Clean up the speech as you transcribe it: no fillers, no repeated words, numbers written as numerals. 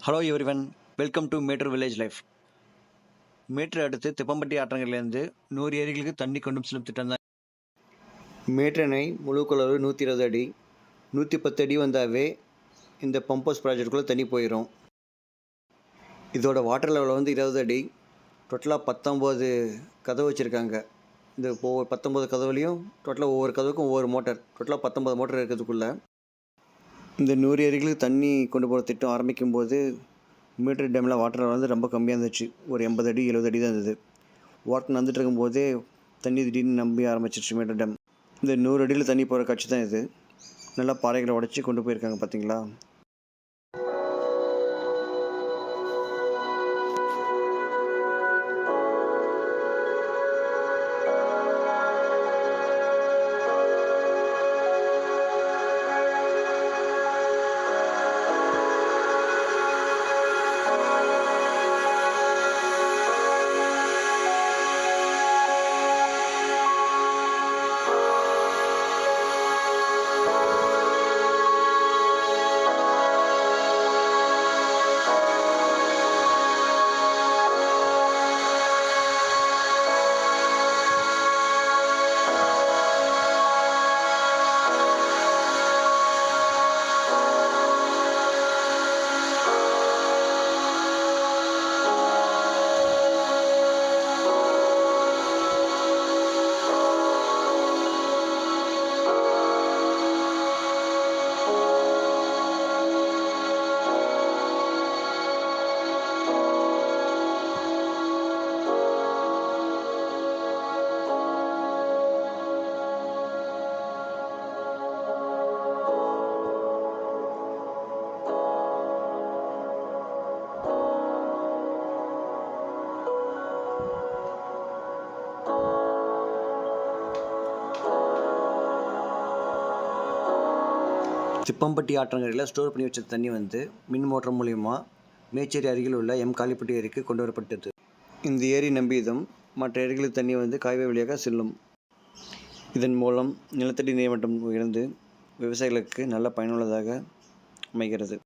Hello everyone, welcome to Mettur village life. Mettur அடுத்து திப்பம்பட்டி ஆற்றங்கரையிலேருந்து 100 ஏரிகளுக்கு தண்ணி கொண்டு செல்லும் திட்டம் தான். மேட்டூர் அணை முழு கொள்ளளவு 120 அடி. 110 அடி வந்தாவே இந்த பம்ப் ஹவுஸ் ப்ராஜெக்டுக்குள்ளே தண்ணி போயிடும். இதோட வாட்டர் லெவலில் 20 அடி. டோட்டலாக 19 கதவு வச்சுருக்காங்க. இந்த ஒவ்வொரு 19 கதவுலையும் டோட்டலாக ஒவ்வொரு கதவுக்கும் ஒவ்வொரு மோட்டர், டோட்டலாக 19 மோட்டர் இருக்கிறதுக்குள்ளே இந்த 100 ஏரிகளுக்கு தண்ணி கொண்டு போகிற திட்டம் ஆரம்பிக்கும் போது மேட்டூர் டேமில் வாட்டர் லெவல் ரொம்ப கம்மியாக இருந்துச்சு. ஒரு 80 அடி 70 அடி தான் இருந்தது. ஒர்க் நடந்துட்டு இருக்கும்போதே தண்ணி திடீர்னு நம்பி ஆரம்பிச்சிருச்சு மேட்டூர் டேம். இந்த 100 அடியில் தண்ணி போகிற காட்சி தான் இது. நல்லா பாறைகளை உடச்சி கொண்டு போயிருக்காங்க பார்த்தீங்களா. திப்பம்பட்டி ஆற்றங்கரையில் ஸ்டோர் பண்ணி வச்ச தண்ணி மின் மோட்டர் மூலிமா மேச்சேரி அருகில் உள்ள காளிப்பட்டி ஏரிக்கு கொண்டு வரப்பட்டது. இந்த ஏரி நம்பியதும் மற்ற ஏரிகளுக்கு தண்ணி காய்வே வழியாக செல்லும். இதன் மூலம் நிலத்தடி நீர்மட்டம் உயர்ந்து விவசாயிகளுக்கு நல்ல பயனுள்ளதாக அமைகிறது.